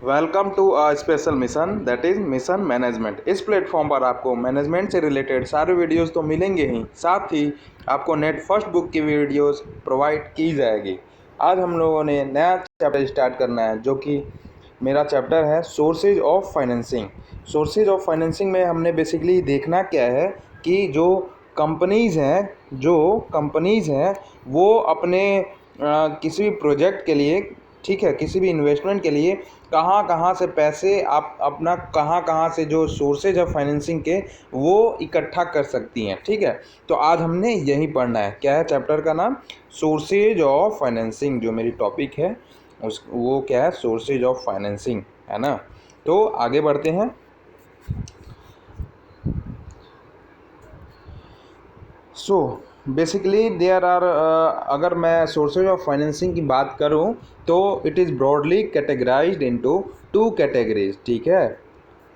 Welcome to a special mission that is mission management. इस platform पर आपको management से रिलेटेड सारे वीडियोस तो मिलेंगे ही, साथ ही आपको नेट फर्स्ट बुक की वीडियोस प्रोवाइड की जाएगी। आज हम लोगों ने नया चैप्टर स्टार्ट करना है, जो कि मेरा चैप्टर है sources of financing. Sources of financing में हमने बेसिकली देखना क्या है कि जो कंपनीज़ हैं वो अपने किसी भी प्रोजेक्ट के लिए, ठीक है, किसी भी इन्वेस्टमेंट के लिए कहाँ कहाँ से पैसे आप अपना कहाँ कहाँ से जो सोर्सेज ऑफ फाइनेंसिंग के वो इकट्ठा कर सकती हैं। ठीक है, तो आज हमने यही पढ़ना है। क्या है चैप्टर का नाम? Sources of financing. जो मेरी टॉपिक है उस वो क्या है? सोर्सेज ऑफ फाइनेंसिंग, है ना। तो आगे बढ़ते हैं। सो बेसिकली देयर आर, अगर मैं सोर्सेज ऑफ फाइनेंसिंग की बात करूं तो it is broadly categorised into two categories. ठीक है,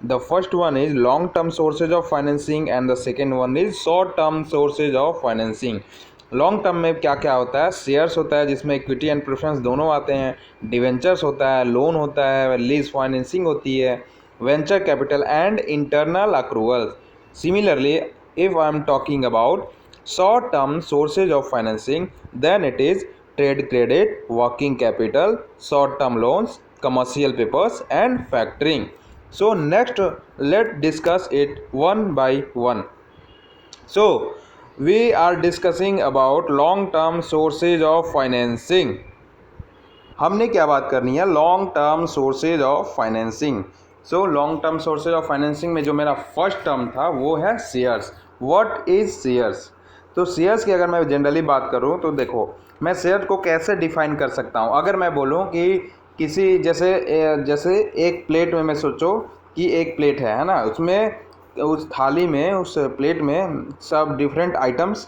the first one is long term sources of financing and the second one is short term sources of financing. Long term में क्या क्या होता है? शेयर्स होता है जिसमें इक्विटी एंड प्रेफरेंस दोनों आते हैं, डिवेंचर्स होता है, लोन होता है, लीज फाइनेंसिंग होती है, venture capital and internal accruals. Similarly, if I am talking about short term sources of financing, then it is trade credit, working capital, short term loans, commercial papers and factoring. So next, let's discuss it one by one. So we are discussing about long term sources of financing. हमने क्या बात करनी है? Long term sources of financing. So long term sources of financing में जो मेरा first term था वो है शेयर्स। What is shares? तो शेयर्स की अगर मैं जनरली बात करूं तो देखो, मैं शेयर को कैसे डिफाइन कर सकता हूं। अगर मैं बोलूं कि किसी जैसे एक प्लेट में, मैं सोचो कि एक प्लेट है ना, उसमें उस थाली में, उस प्लेट में सब डिफरेंट आइटम्स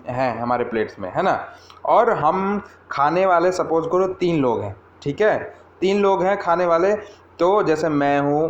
हैं हमारे प्लेट्स में, है ना। और हम खाने वाले सपोज करो 3 लोग हैं। ठीक है, 3 लोग हैं खाने वाले। तो जैसे मैं हूँ,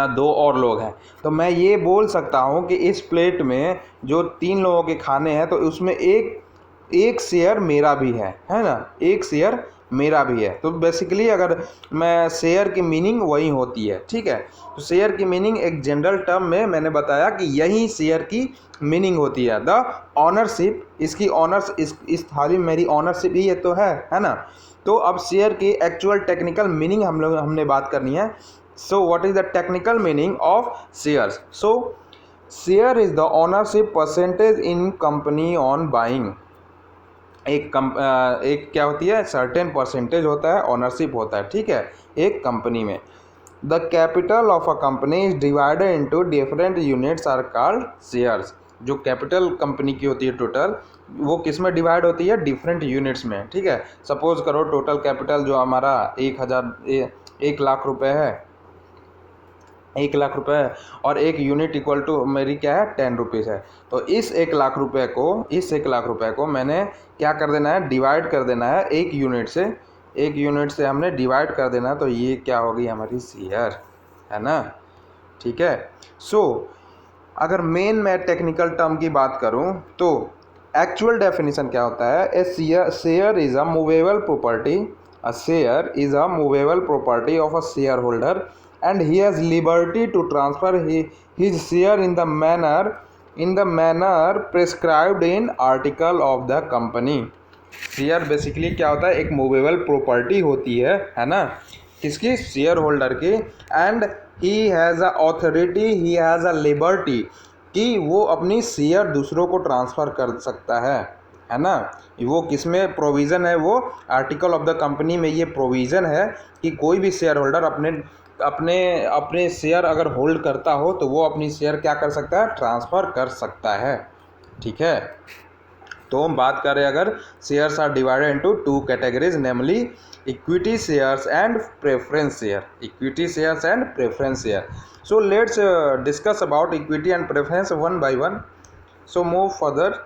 2 और लोग हैं, तो मैं ये बोल सकता हूँ कि इस प्लेट में जो 3 लोगों के खाने हैं तो उसमें एक एक शेयर मेरा भी है ना, एक शेयर मेरा भी है। तो बेसिकली अगर मैं, शेयर की मीनिंग वही होती है। ठीक है, तो शेयर की मीनिंग एक जनरल टर्म में मैंने बताया कि यही शेयर की मीनिंग होती है। द ऑनरशिप, इसकी ऑनर्स, इस थाली में मेरी ऑनरशिप ही तो है ना। तो अब शेयर की एक्चुअल टेक्निकल मीनिंग हमने बात करनी है। So what is the technical meaning of shares? So share is the ownership percentage in company on buying. एक क्या होती है? सर्टेन परसेंटेज होता है, ओनरशिप होता है, ठीक है, एक कंपनी में। The capital of a company is divided into different units are called shares. जो कैपिटल कंपनी की होती है टोटल, वो किस में डिवाइड होती है? डिफरेंट यूनिट्स में। ठीक है, सपोज करो टोटल कैपिटल जो हमारा 1 लाख रुपए है, 1 लाख रुपए है, और एक यूनिट इक्वल टू मेरी क्या है? 10 रुपीज़ है। तो इस 1 लाख रुपए को मैंने क्या कर देना है? डिवाइड कर देना है एक यूनिट से हमने डिवाइड कर देना है। तो ये क्या होगी? हमारी शेयर, है ना। ठीक है, सो अगर मैं टेक्निकल टर्म की बात करूं तो एक्चुअल डेफिनेशन क्या होता है? A share is a movable property. A share is a movable property of a shareholder and he has liberty to transfer his share in the manner prescribed in article of the company. Share basically क्या होता है? एक movable property होती है ना, किसकी? Share holder की। And he has a authority, he has a liberty, कि वो अपनी शेयर दूसरों को ट्रांसफ़र कर सकता है ना। वो किस में प्रोविज़न है? वो आर्टिकल ऑफ द कंपनी में ये प्रोविज़न है कि कोई भी शेयर होल्डर अपने अपने अपने शेयर अगर होल्ड करता हो तो वो अपनी शेयर क्या कर सकता है? ट्रांसफ़र कर सकता है। ठीक है, तो हम बात करें, अगर shares are divided into 2 categories, namely equity shares and preference share. Equity shares and preference share. So let's discuss about equity and preference one by one. So move further.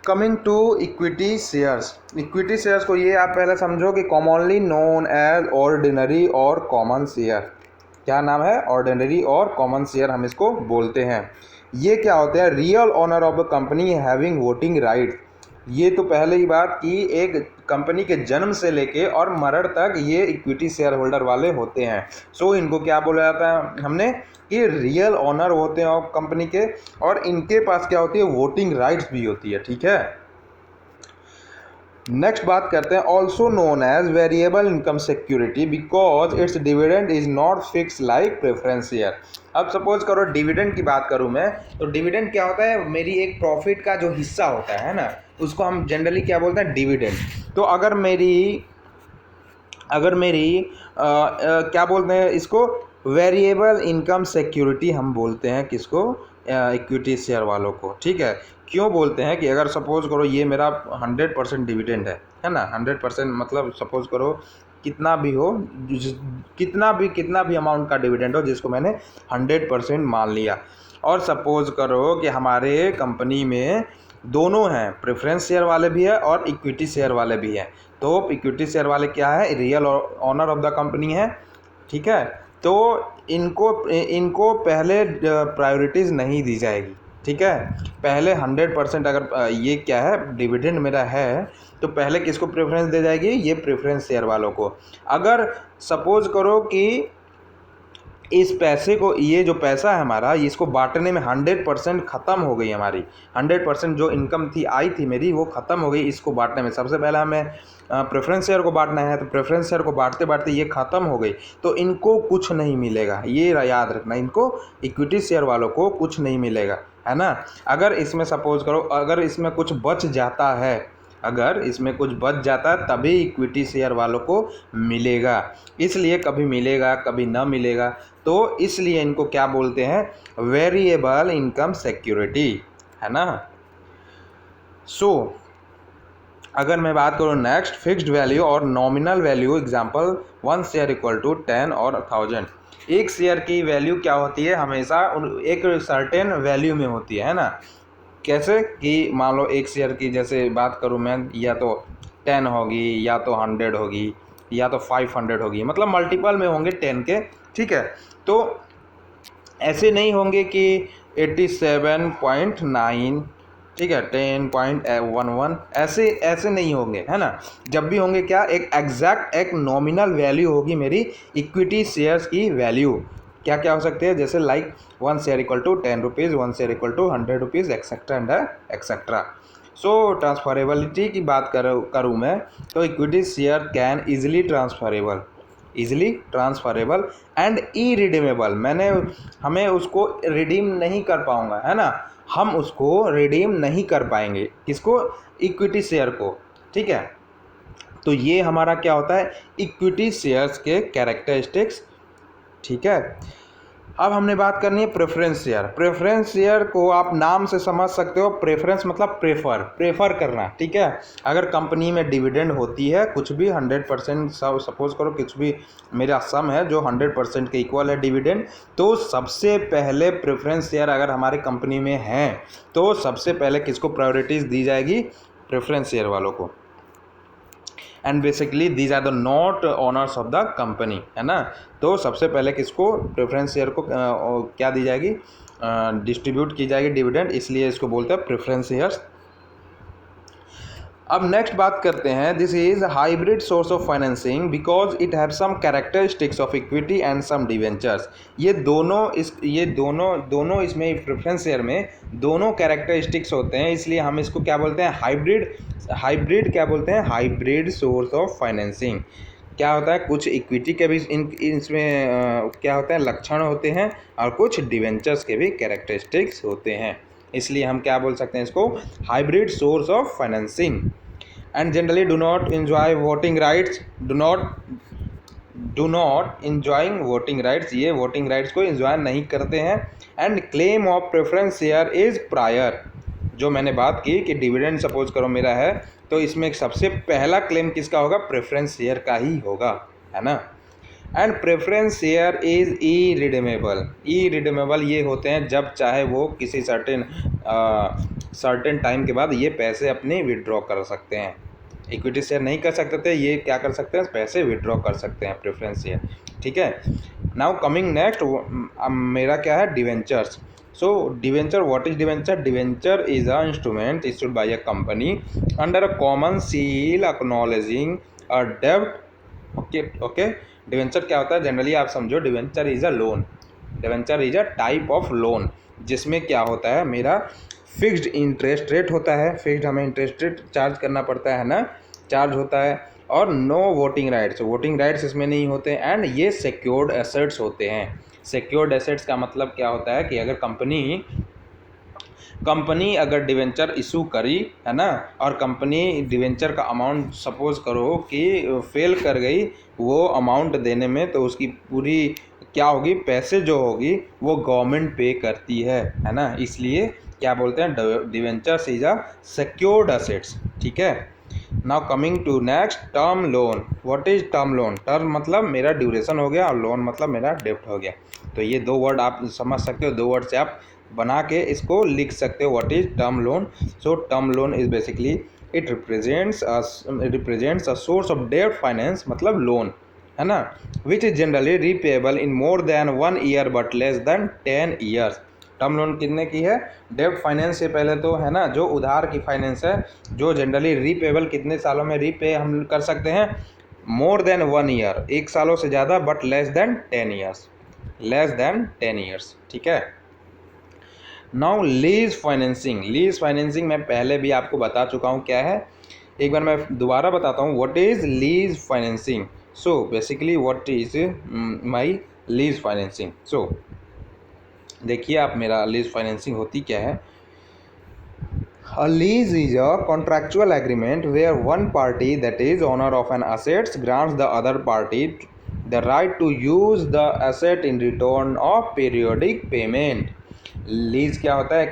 Coming to equity shares. Equity shares को ये आप पहले समझो कि commonly known as ordinary और common share. क्या नाम है? ऑर्डिनरी और कॉमन शेयर हम इसको बोलते हैं। ये क्या होते हैं? Real owner of the company having voting right. ये तो पहले ही बात कि एक कंपनी के जन्म से लेके और मरण तक ये इक्विटी शेयर होल्डर वाले होते हैं। सो इनको क्या बोला जाता है हमने कि रियल ऑनर होते हैं कंपनी के, और इनके पास क्या होती है, वोटिंग राइट्स भी होती है। ठीक है, नेक्स्ट बात करते हैं, also known as variable income security because its dividend is not fix like preference share. अब सपोज करो डिविडेंड की बात करूं मैं, तो डिविडेंड क्या होता है, मेरी एक प्रॉफिट का जो हिस्सा होता है ना, उसको हम जनरली क्या बोलते हैं, डिविडेंड। तो अगर मेरी क्या बोलते हैं इसको, वेरिएबल इनकम सिक्योरिटी हम बोलते हैं किसको, इक्विटी शेयर वालों को। ठीक है, क्यों बोलते हैं कि अगर सपोज करो ये मेरा 100% डिविडेंड है ना, 100% मतलब सपोज करो कितना भी हो, कितना भी अमाउंट का डिविडेंड हो जिसको मैंने 100% मान लिया, और सपोज करो कि हमारे कंपनी में दोनों हैं, प्रेफरेंस शेयर वाले भी है और इक्विटी शेयर वाले भी हैं। तो इक्विटी शेयर वाले क्या है, real owner of the company है। ठीक है, तो इनको पहले प्रायोरिटीज़ नहीं दी जाएगी। ठीक है, पहले 100% अगर ये क्या है, डिविडेंड मेरा है, तो पहले किसको प्रेफरेंस दे जाएगी, ये प्रेफरेंस शेयर वालों को। अगर सपोज करो कि इस पैसे को, ये जो पैसा है हमारा, इसको बांटने में 100% ख़त्म हो गई हमारी, 100% जो इनकम थी आई थी मेरी वो ख़त्म हो गई। इसको बांटने में सबसे पहले हमें प्रेफरेंस शेयर को बांटना है, तो प्रेफरेंस शेयर को बांटते बांटते ये ख़त्म हो गई, तो इनको कुछ नहीं मिलेगा। ये याद रखना, इनको इक्विटी शेयर वालों को कुछ नहीं मिलेगा, है ना। अगर इसमें सपोज करो, अगर इसमें कुछ बच जाता है, अगर इसमें कुछ बच जाता है तभी इक्विटी शेयर वालों को मिलेगा। इसलिए कभी मिलेगा कभी ना मिलेगा, तो इसलिए इनको क्या बोलते हैं, वेरिएबल इनकम सिक्योरिटी, है ना। सो अगर मैं बात करूँ नेक्स्ट, फिक्स्ड वैल्यू और nominal value, example 1 share equal to 10 और 1000। एक शेयर की वैल्यू क्या होती है, हमेशा एक सर्टेन वैल्यू में होती है ना। कैसे कि मान लो एक शेयर की जैसे बात करूं मैं, या तो 10 होगी, या तो 100 होगी, या तो 500 होगी, मतलब मल्टीपल में होंगे 10 के। ठीक है, तो ऐसे नहीं होंगे कि 87.9, ठीक है, 10.11, ऐसे नहीं होंगे, है ना। जब भी होंगे क्या, एक एग्जैक्ट एक नॉमिनल वैल्यू होगी मेरी इक्विटी शेयर्स की वैल्यू। क्या क्या हो सकते हैं, जैसे like 1 share equal to 10 rupees, 1 share equal to 100 rupees, etcetera and etcetera. So transferability की बात करूँ मैं, तो equity share can easily transferable and e redeemable. हमें उसको रिडीम नहीं कर पाऊंगा, है ना, हम उसको रिडीम नहीं कर पाएंगे, किसको, इक्विटी शेयर को। ठीक है, तो ये हमारा क्या होता है, इक्विटी शेयर्स के कैरेक्टरिस्टिक्स। ठीक है, अब हमने बात करनी है प्रेफरेंस शेयर। प्रेफरेंस शेयर को आप नाम से समझ सकते हो, प्रेफरेंस मतलब प्रेफर करना। ठीक है, अगर कंपनी में डिविडेंड होती है कुछ भी 100%, सपोज करो कुछ भी मेरा सम है जो 100% के इक्वल है डिविडेंड, तो सबसे पहले प्रेफरेंस शेयर अगर हमारे कंपनी में है तो सबसे पहले किसको प्रायोरिटीज़ दी जाएगी, प्रेफरेंस शेयर वालों को। And basically these are the not owners of the company, है ना। तो सबसे पहले किसको, प्रेफरेंस शेयर को क्या दी जाएगी, डिस्ट्रीब्यूट की जाएगी डिविडेंड, इसलिए इसको बोलते हैं प्रेफरेंस शेयर्स। अब नेक्स्ट बात करते हैं, this is hybrid source of financing because it have some characteristics of equity and some debentures. ये दोनों इसमें प्रेफरेंस शेयर में दोनों कैरेक्टरिस्टिक्स होते हैं, इसलिए हम इसको क्या बोलते हैं, हाइब्रिड क्या बोलते हैं, हाइब्रिड सोर्स ऑफ फाइनेंसिंग। क्या होता है, कुछ इक्विटी के भी इसमें क्या होता है, लक्षण होते हैं, और कुछ डिवेंचर्स के भी कैरेक्टरिस्टिक्स होते हैं, इसलिए हम क्या बोल सकते हैं इसको, hybrid source of financing. And generally do not enjoy voting rights, do not enjoying voting rights, ये वोटिंग राइट्स को एंजॉय नहीं करते हैं। And claim of preference share is prior, जो मैंने बात की कि डिविडेंड सपोज करो मेरा है, तो इसमें सबसे पहला क्लेम किसका होगा, प्रेफरेंस शेयर का ही होगा, है ना। And preference share is E redeemable ये होते हैं जब चाहे वो किसी सर्टेन टाइम के बाद ये पैसे अपने विड्रॉ कर सकते हैं। इक्विटी शेयर नहीं कर सकते थे, ये क्या कर सकते हैं, पैसे विड्रॉ कर सकते हैं प्रेफरेंस शेयर। ठीक है, नाउ कमिंग नेक्स्ट, मेरा क्या है, debentures. So debenture, what is debenture? Debenture is an instrument issued by a company under a common seal acknowledging a debt. Okay. Debenture क्या होता है? जनरली आप समझो, debenture is a loan. Debenture is a type of loan जिसमें क्या होता है, मेरा फिक्स्ड इंटरेस्ट रेट होता है. फिक्स्ड हमें इंटरेस्ट रेट चार्ज करना पड़ता है ना, चार्ज होता है. और no voting rights, voting rights इसमें नहीं होते. एंड ये सिक्योर्ड एसेट्स होते हैं. सिक्योर्ड एसेट्स का मतलब क्या होता है कि अगर कंपनी अगर डिवेंचर इशू करी है ना, और कंपनी डिवेंचर का अमाउंट सपोज करो कि फेल कर गई वो अमाउंट देने में, तो उसकी पूरी क्या होगी, पैसे जो होगी वो गवर्नमेंट पे करती है ना. इसलिए क्या बोलते हैं, debentures is a secured assets. ठीक है. Now coming to next, term loan. What is term loan? Term मतलब मेरा ड्यूरेशन हो गया और लोन मतलब मेरा डेप्ट हो गया. तो ये दो वर्ड आप समझ सकते हो, दो वर्ड से आप बना के इसको लिख सकते हो. What is term loan? So term loan is basically it represents a source of debt finance, मतलब लोन है ना, which is generally repayable in more than 1 year but less than 10 years. Term loan कितने की है? डेब्ट finance से पहले तो है ना, जो उधार की फाइनेंस है, जो जनरली रीपेबल कितने सालों में रीपे हम कर सकते हैं, मोर देन 1 ईयर, 1 सालों से ज़्यादा, but less than 10 years, less than 10 years. ठीक है. Now lease financing. Lease financing मैं पहले भी आपको बता चुका हूँ क्या है, एक बार मैं दोबारा बताता हूँ. What is lease financing? So basically what is my lease financing? So देखिए आप, मेरा लीज फाइनेंसिंग होती क्या है. A lease is a contractual agreement where one party, that is owner of an asset, grants the other party the right to use the asset in return of periodic payment. Lease क्या होता है?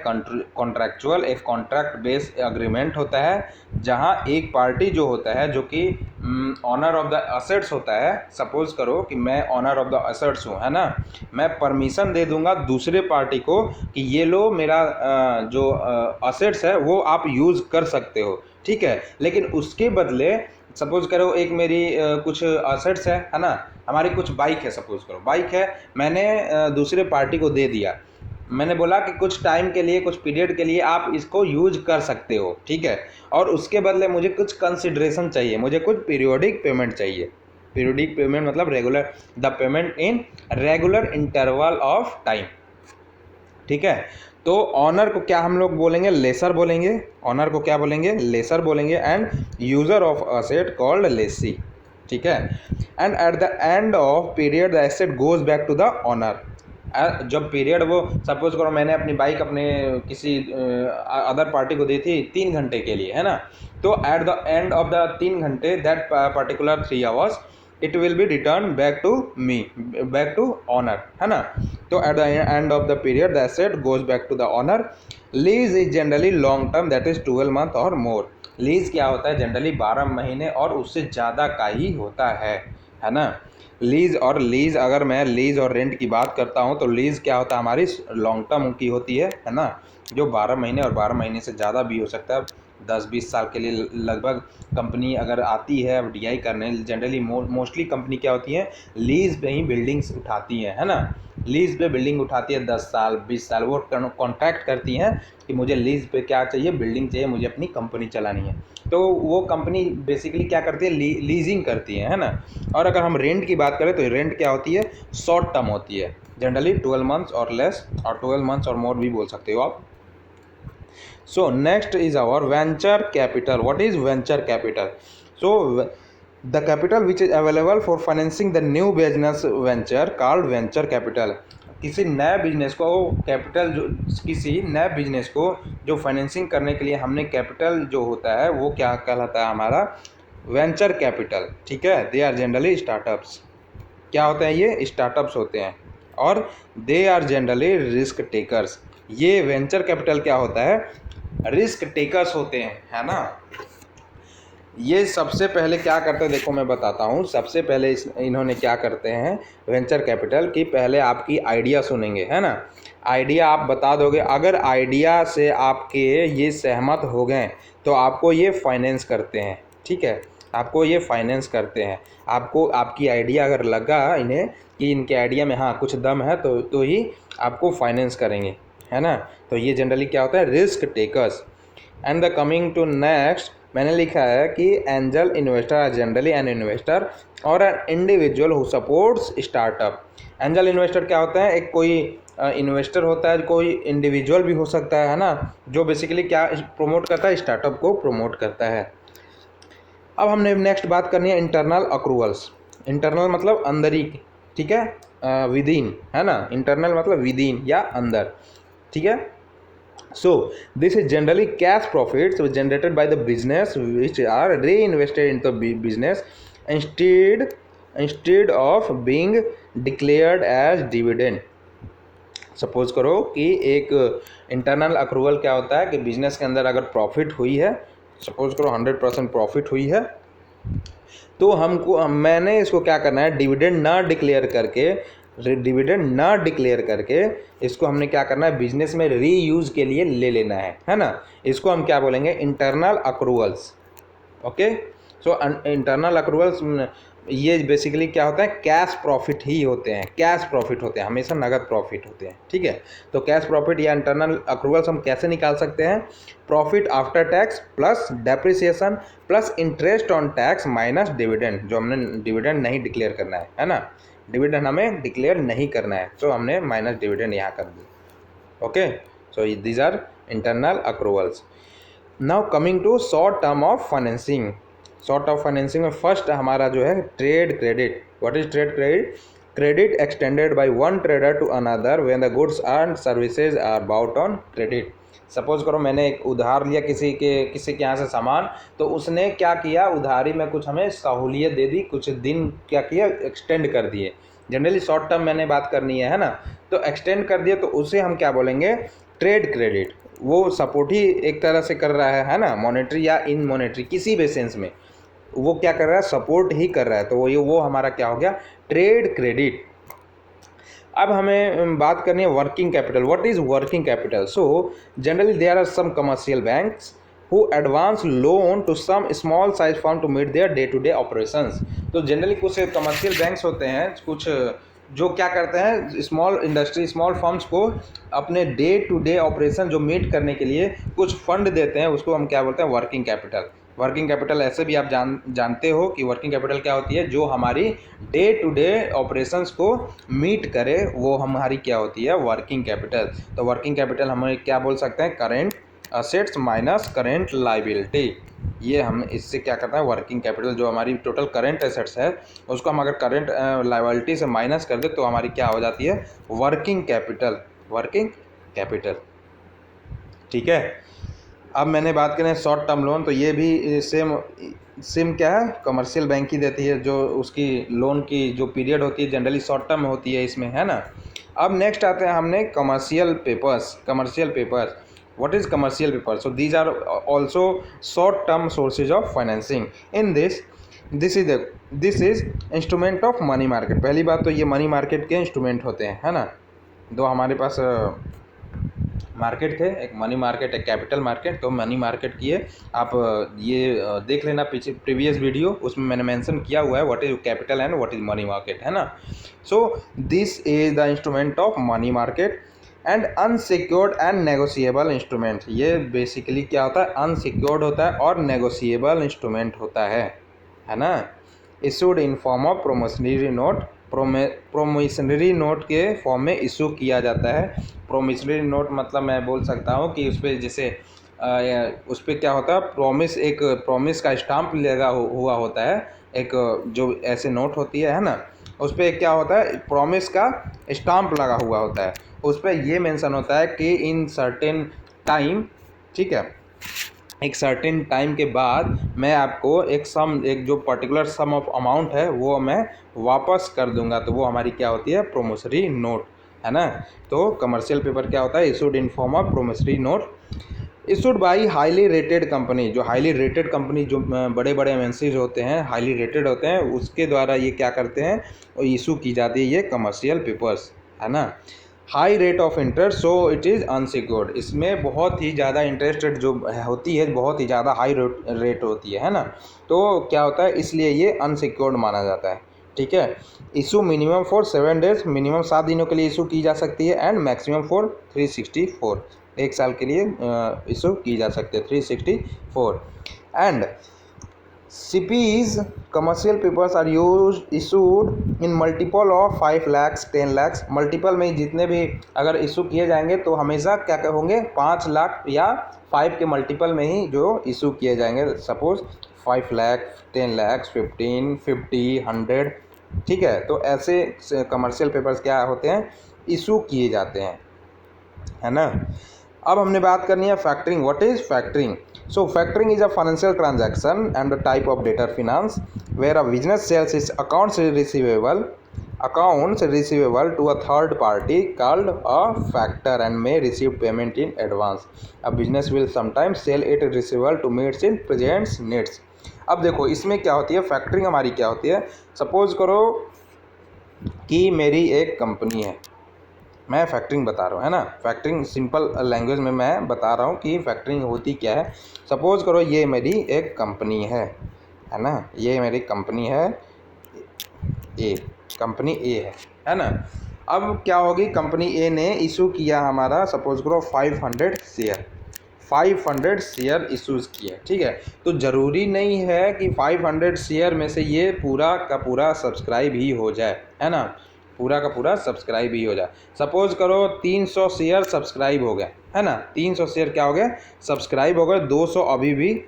Contractual, एक contract based agreement होता है जहां एक party जो होता है, जो कि ऑनर ऑफ द असेट्स होता है. सपोज करो कि मैं ऑनर ऑफ द असेट्स हूँ, है ना, मैं परमिशन दे दूंगा दूसरे पार्टी को कि ये लो मेरा जो असेट्स है वो आप यूज़ कर सकते हो. ठीक है. लेकिन उसके बदले सपोज करो एक मेरी कुछ असेट्स है ना, हमारी कुछ बाइक है, सपोज करो बाइक है, मैंने दूसरे पार्टी को दे दिया. मैंने बोला कि कुछ टाइम के लिए, कुछ पीरियड के लिए आप इसको यूज कर सकते हो. ठीक है. और उसके बदले मुझे कुछ कंसिडरेशन चाहिए, मुझे कुछ पीरियोडिक पेमेंट चाहिए. पीरियोडिक पेमेंट मतलब regular, the payment in regular interval of time. ठीक है. तो ऑनर को क्या हम लोग बोलेंगे? लेसर बोलेंगे. ऑनर को क्या बोलेंगे? लेसर बोलेंगे. And user of asset called lessee. ठीक है. And at the end of period the asset goes back to the owner. जब पीरियड, वो सपोज करो मैंने अपनी बाइक अपने किसी अदर पार्टी को दी थी 3 घंटे के लिए, है ना, तो at the end of the 3 घंटे, that particular 3 hours, it will be return back to me, back to owner, है ना. तो at the end of the period the asset goes back to the owner. Lease is generally long term, that is 12 month और more. Lease क्या होता है? Generally 12 महीने और उससे ज़्यादा का ही होता है ना. लीज और लीज, अगर मैं लीज और रेंट की बात करता हूं तो लीज क्या होता है? हमारी लॉन्ग टर्म की होती है ना, जो 12 महीने और 12 महीने से ज़्यादा भी हो सकता है, 10-20 साल के लिए लगभग. कंपनी अगर आती है FDI करने, जनरली मोस्टली कंपनी क्या होती है, लीज पे ही बिल्डिंग्स उठाती है ना, लीज पे बिल्डिंग उठाती है 10 साल 20 साल, वो कॉन्ट्रैक्ट करती हैं कि मुझे लीज पे क्या चाहिए, बिल्डिंग चाहिए, मुझे अपनी कंपनी चलानी है. तो वो कंपनी बेसिकली क्या करती है? लीजिंग करती है ना. और अगर हम रेंट की बात करें तो रेंट क्या होती है? शॉर्ट टर्म होती है, जनरली 12 मंथ्स और लेस, और 12 मंथ्स और मोर भी बोल सकते हो आप. So next is our venture capital. What is venture capital? So the capital which is available for financing the new business venture called venture capital. किसी नए बिजनेस को कैपिटल, जो किसी नए बिजनेस को जो फाइनेंसिंग करने के लिए हमने कैपिटल जो होता है वो क्या कहलाता है? हमारा वेंचर कैपिटल. ठीक है. They are generally startups. क्या होते हैं? ये स्टार्टअप्स होते हैं और they are generally risk takers. ये वेंचर कैपिटल क्या होता है? रिस्क टेकर्स होते हैं, है ना. ये सबसे पहले क्या करते हैं, देखो मैं बताता हूँ. सबसे पहले इन्होंने क्या करते हैं वेंचर कैपिटल की, पहले आपकी आइडिया सुनेंगे, है ना. आइडिया आप बता दोगे, अगर आइडिया से आपके ये सहमत हो गए तो आपको ये फाइनेंस करते हैं. ठीक है. आपको ये फाइनेंस करते हैं. आपको आपकी आइडिया अगर लगा इन्हें कि इनके आइडिया में हाँ कुछ दम है तो ही आपको फाइनेंस करेंगे, है ना। तो ये जनरली क्या होता है, risk takers. And the coming to next, मैंने लिखा है कि angel investor are generally an investor और an individual who supports startup. Angel investor क्या होता है, एक कोई इन्वेस्टर होता है, कोई इंडिविजुअल भी हो सकता है ना, जो बेसिकली क्या प्रमोट करता है, स्टार्टअप को प्रमोट करता है। अब हमने नेक्स्ट बात करनी है इंटरनल अक्रूवल्स। इंटरनल मतलब अंदर ही, ठीक है, विदिन, है ना। इंटरनल मतलब विदिन या अंदर, ठीक है। So this is generally cash profits generated by the business which are reinvested into business instead of being declared as dividend. Suppose करो कि एक इंटरनल अक्रूवल क्या होता है कि बिजनेस के अंदर अगर प्रॉफिट हुई है, सपोज करो 100% प्रॉफिट हुई है, तो मैंने इसको क्या करना है, डिविडेंड ना डिक्लेयर करके इसको हमने क्या करना है, बिजनेस में रीयूज के लिए ले लेना है ना। इसको हम क्या बोलेंगे, internal accruals. Okay, so internal accruals ये बेसिकली क्या होता है, कैश प्रॉफिट ही होते हैं, कैश प्रॉफिट होते हैं, हमेशा नगद प्रॉफिट होते हैं, ठीक है। तो कैश प्रॉफिट या इंटरनल अक्रूवल्स हम कैसे निकाल सकते हैं, profit after tax plus depreciation plus interest on tax minus dividend, जो हमने डिविडेंड नहीं डिक्लेयर करना है ना, डिविडेंड हमें डिक्लेयर नहीं करना है, तो हमने माइनस डिविडेंड यहाँ कर दी। Okay, so these are internal accruals. Now coming to short term of financing. Short of financing में फर्स्ट हमारा जो है trade credit. What is trade credit? Credit extended by one trader to another when the goods and services are bought on credit. Suppose करो मैंने एक उधार लिया किसी के यहाँ से सामान, तो उसने क्या किया, उधारी में कुछ हमें सहूलियत दे दी, कुछ दिन क्या किया, एक्सटेंड कर दिए। जनरली शॉर्ट टर्म मैंने बात करनी है ना, तो एक्सटेंड कर दिए तो उसे हम क्या बोलेंगे, ट्रेड क्रेडिट। वो सपोर्ट ही एक तरह से कर रहा है ना, मॉनेटरी या इन मॉनेटरी किसी भी सेंस में वो क्या कर रहा है, सपोर्ट ही कर रहा है, तो वो हमारा क्या हो गया, ट्रेड क्रेडिट। अब हमें बात करनी है working capital. What is working capital? So generally there are some commercial banks who advance loan to some small size firm to meet their day to day operations. तो जनरली कुछ commercial banks होते हैं, कुछ जो क्या करते हैं, small industry, small firms को अपने डे टू डे ऑपरेशन जो मीट करने के लिए कुछ फंड देते हैं, उसको हम क्या बोलते हैं, वर्किंग कैपिटल। वर्किंग कैपिटल ऐसे भी आप जानते हो कि वर्किंग कैपिटल क्या होती है, जो हमारी डे टू डे ऑपरेशंस को मीट करे, वो हमारी क्या होती है, वर्किंग कैपिटल। तो वर्किंग कैपिटल हम क्या बोल सकते हैं, current assets minus current liability. ये हम इससे क्या करते हैं, वर्किंग कैपिटल जो हमारी टोटल करेंट एसेट्स है उसको हम अगर करेंट लाइबिलिटी से माइनस कर दे तो हमारी क्या हो जाती है, वर्किंग कैपिटल, वर्किंग कैपिटल, ठीक है। अब मैंने बात करें शॉर्ट टर्म लोन, तो ये भी सेम क्या है, कमर्शियल बैंक ही देती है, जो उसकी लोन की जो पीरियड होती है जनरली शॉर्ट टर्म होती है इसमें, है ना। अब नेक्स्ट आते हैं हमने commercial papers. Commercial papers, what is commercial paper? So these are also short term sources of financing. In this is instrument of money market. पहली बात तो ये मनी मार्केट के इंस्ट्रूमेंट होते हैं, है ना। दो हमारे पास मार्केट थे, एक मनी मार्केट, एक कैपिटल मार्केट। तो मनी मार्केट की है, आप ये देख लेना पीछे प्रीवियस वीडियो, उसमें मैंने मेंशन किया हुआ है what is capital and what is money market, है ना। So this is the instrument of money market and unsecured and negotiable instrument. ये बेसिकली क्या होता है, अनसिक्योर्ड होता है और नेगोशिएबल इंस्ट्रूमेंट होता है ना। Issued in form of promissory note, promissory note के फॉर्म में इशू किया जाता है। प्रोमिसरी नोट मतलब मैं बोल सकता हूँ कि उस पर जैसे उस पर क्या होता है, एक प्रॉमिस का स्टाम्प लगा हुआ होता है, एक जो ऐसे नोट होती है ना, उस पर क्या होता है, प्रॉमिस का स्टाम्प लगा हुआ होता है। उस पर ये मेंशन होता है कि इन सर्टेन टाइम, ठीक है, एक सर्टेन टाइम के बाद मैं आपको एक जो पर्टिकुलर सम ऑफ अमाउंट है वो मैं वापस कर दूंगा, तो वो हमारी क्या होती है, प्रोमिसरी नोट, है ना। तो कमर्शियल पेपर क्या होता है, issued in form of promissory note, issued by highly rated company. जो हाईली रेटेड कंपनी, जो बड़े बड़े एमएनसीज होते हैं, हाईली रेटेड होते हैं, उसके द्वारा ये क्या करते हैं, इशू की जाती है ये कमर्शियल पेपर्स, है ना। High rate of interest, so it is unsecured. इसमें बहुत ही ज़्यादा इंटरेस्ट रेट जो होती है, बहुत ही ज़्यादा हाई रेट होती है ना। तो क्या होता है, इसलिए ये अनसिक्योर्ड माना जाता है, ठीक है। Issue minimum for 7 days, minimum 7 दिनों के लिए इशू की जा सकती है, एंड मैक्सिमम फॉर 364, 1 साल के लिए इशू की जा सकती है 364। And CPs commercial papers are used issued in multiple of 5 lakhs 10 lakhs, multiple में जितने भी अगर इशू किए जाएंगे तो हमेशा क्या क्या होंगे, 5 लाख या 5 के मल्टीपल में ही जो इशू किए जाएंगे। सपोज 5 लाख 10 लाख 15 50 100, ठीक है। तो ऐसे कमर्शियल पेपर्स क्या होते हैं, इशू किए जाते हैं, है ना। अब हमने बात करनी है factoring. What is factoring? So factoring is a financial transaction and a type of debtor finance where a business sells is accounts receivable to a third party called a factor and may receive payment in advance. A business will sometimes sell it receivable to meet its present needs. अब देखो इसमें क्या होती है, factoring हमारी क्या होती है। सपोज करो कि मेरी एक कंपनी है, मैं फैक्टरिंग बता रहा हूँ, है ना। फैक्टरिंग सिंपल लैंग्वेज में मैं बता रहा हूँ कि फैक्टरिंग होती क्या है। सपोज करो ये मेरी एक कंपनी है ना, ये मेरी कंपनी है ए, कंपनी ए है ना। अब क्या होगी, कंपनी ए ने इशू किया हमारा, सपोज करो 500 शेयर, 500 शेयर इशूज़ किए, ठीक है। तो ज़रूरी नहीं है कि 500 शेयर में से ये पूरा का पूरा सब्सक्राइब ही हो जाए, है ना, पूरा का पूरा सब्सक्राइब ही हो जाए। सपोज करो 300 शेयर सब्सक्राइब हो गए, है ना, 300 शेयर क्या हो गए, सब्सक्राइब हो गए, 200 अभी भी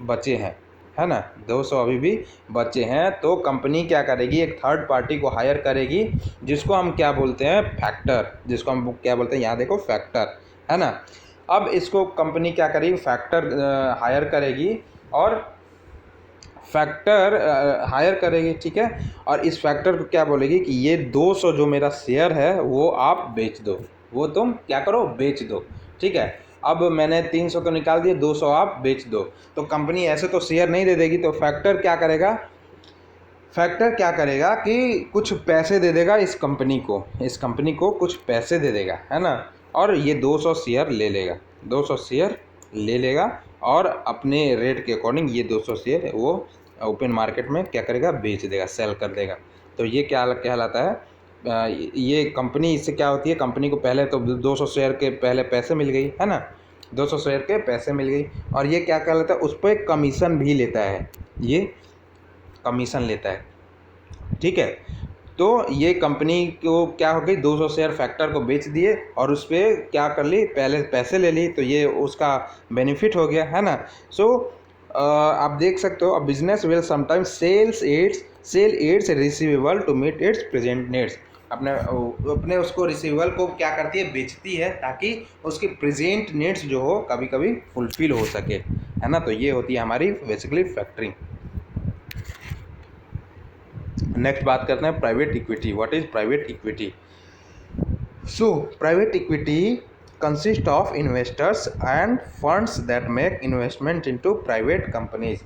बचे हैं, है ना, 200 अभी भी बचे हैं। तो कंपनी क्या करेगी, एक थर्ड पार्टी को हायर करेगी, जिसको हम क्या बोलते हैं, फैक्टर, जिसको हम क्या बोलते हैं, यहाँ देखो फैक्टर, है ना। अब इसको कंपनी क्या करेगी, फैक्टर हायर करेगी, और फैक्टर हायर करेगी, ठीक है। और इस फैक्टर को क्या बोलेगी कि ये 200 जो मेरा शेयर है वो आप बेच दो, वो तुम क्या करो, बेच दो, ठीक है। अब मैंने 300 को निकाल दिए, 200 आप बेच दो। तो कंपनी ऐसे तो शेयर नहीं दे देगी, तो फैक्टर क्या करेगा, फैक्टर क्या करेगा कि कुछ पैसे दे देगा इस कंपनी को, इस कंपनी को कुछ पैसे दे देगा, है ना। और ये 200 शेयर ले लेगा, 200 शेयर ले लेगा, और अपने रेट के अकॉर्डिंग ये 200 शेयर वो ओपन मार्केट में क्या करेगा, बेच देगा, सेल कर देगा। तो ये क्या कहलाता है, ये कंपनी, इससे क्या होती है, कंपनी को पहले तो 200 शेयर के पहले पैसे मिल गई, है ना, 200 शेयर के पैसे मिल गई, और ये क्या कहलाता है, उस पर कमीशन भी लेता है, ये कमीशन लेता है, ठीक है। तो ये कंपनी को क्या हो गई, 200 शेयर फैक्टर को बेच दिए, और उस पर क्या कर ली, पहले पैसे ले ली, तो ये उसका बेनिफिट हो गया, है ना। सो आप देख सकते हो, a business will sometimes sell its receivable to meet its present needs. अपने उसको रिसीवेबल को क्या करती है, बेचती है, ताकि उसकी प्रेजेंट नीड्स जो हो कभी कभी फुलफिल हो सके, है ना। तो ये होती है हमारी बेसिकली फैक्टरिंग। नेक्स्ट बात करते हैं private equity. What is private equity? So private equity consist of investors and funds that make investment into private companies.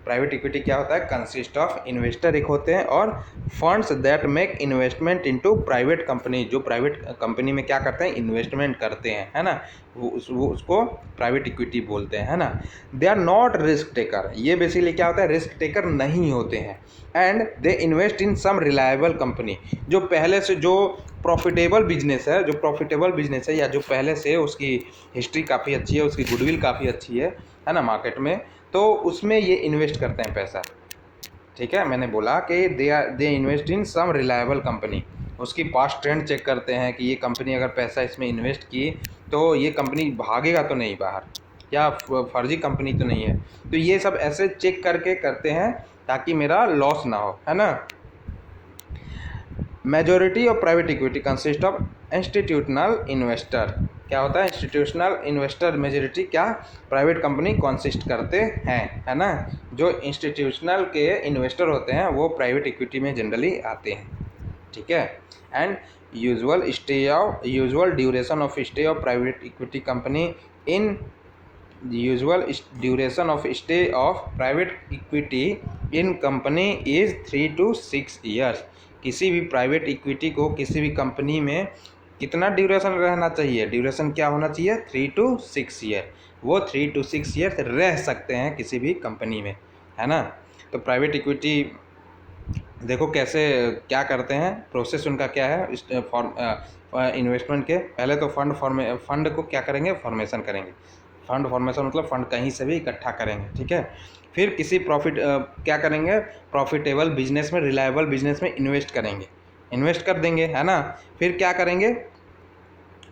Private equity क्या होता है, कंसिस्ट ऑफ इन्वेस्टर एक होते हैं, और funds that make investment into private company, जो private company में क्या करते हैं, इन्वेस्टमेंट करते हैं, है ना, वो उसको प्राइवेट इक्विटी बोलते हैं, है ना। They are not risk taker, ये बेसिकली क्या होता है, रिस्क टेकर नहीं होते हैं। And they invest in some reliable company, जो पहले से जो प्रॉफिटेबल बिजनेस है, जो प्रॉफिटेबल बिजनेस है, या जो पहले से उसकी हिस्ट्री काफ़ी अच्छी है, उसकी गुडविल काफ़ी अच्छी है ना, मार्केट में, तो उसमें ये इन्वेस्ट करते हैं पैसा, ठीक है। मैंने बोला कि they invest in some reliable company, उसकी पास्ट ट्रेंड चेक करते हैं कि ये कंपनी अगर पैसा इसमें इन्वेस्ट की तो ये कंपनी भागेगा तो नहीं बाहर, या फर्जी कंपनी तो नहीं है। तो ये सब ऐसे चेक करके करते हैं ताकि मेरा लॉस ना हो, है ना। Majority of private equity consist of institutional investor, क्या होता है, इंस्टीट्यूशनल इन्वेस्टर मेजॉरिटी क्या, प्राइवेट कंपनी कंसिस्ट करते हैं, है ना। जो इंस्टीट्यूशनल के इन्वेस्टर होते हैं वो प्राइवेट इक्विटी में जनरली आते हैं, ठीक है। And usual duration of stay of private equity company in usual duration of stay of private equity in company is 3 to 6 years. किसी भी प्राइवेट इक्विटी को किसी भी कंपनी में कितना ड्यूरेशन रहना चाहिए, ड्यूरेशन क्या होना चाहिए, 3 to 6 ईयर। वो 3 to 6 ईयर रह सकते हैं किसी भी कंपनी में, है ना। तो प्राइवेट इक्विटी देखो कैसे क्या करते हैं, प्रोसेस उनका क्या है। इस इन्वेस्टमेंट के पहले तो फंड को क्या करेंगे, फॉर्मेशन करेंगे। फंड फॉर्मेशन मतलब फंड कहीं से भी इकट्ठा करेंगे, ठीक है। फिर किसी क्या करेंगे, प्रॉफिटेबल बिजनेस में, रिलायबल बिजनेस में इन्वेस्ट करेंगे, इन्वेस्ट कर देंगे, है ना। फिर क्या करेंगे,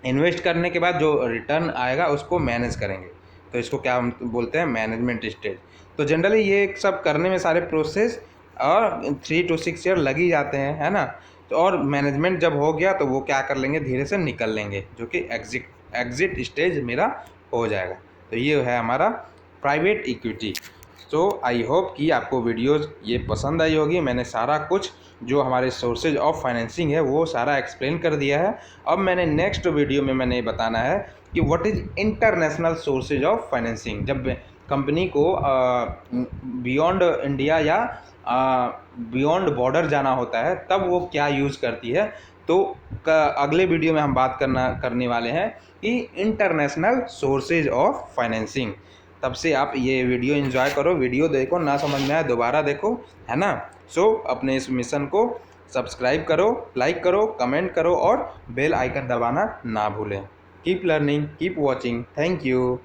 इन्वेस्ट करने के बाद जो रिटर्न आएगा उसको मैनेज करेंगे, तो इसको क्या हम बोलते हैं, मैनेजमेंट स्टेज। तो जनरली ये सब करने में सारे प्रोसेस और 3 to 6 ईयर लग ही जाते हैं, है ना। तो और मैनेजमेंट जब हो गया तो वो क्या कर लेंगे, धीरे से निकल लेंगे, जो कि एग्जिट स्टेज मेरा हो जाएगा। तो ये है हमारा प्राइवेट इक्विटी। तो आई होप कि आपको वीडियोज़ ये पसंद आई होगी। मैंने सारा कुछ जो हमारे सोर्सेज ऑफ फाइनेंसिंग है वो सारा एक्सप्लेन कर दिया है। अब मैंने नेक्स्ट वीडियो में मैंने बताना है कि what is international sources of financing. जब कंपनी को बियॉन्ड इंडिया या बियॉन्ड बॉर्डर जाना होता है तब वो क्या यूज़ करती है। तो अगले वीडियो में हम बात करने वाले हैं कि इंटरनेशनल सोर्सेज ऑफ फाइनेंसिंग। तब से आप ये वीडियो एंजॉय करो, वीडियो देखो, ना समझ में आए दोबारा देखो, है ना। सो अपने इस मिशन को सब्सक्राइब करो, लाइक करो, कमेंट करो और बेल आइकन दबाना ना भूलें। Keep learning, keep watching, thank you.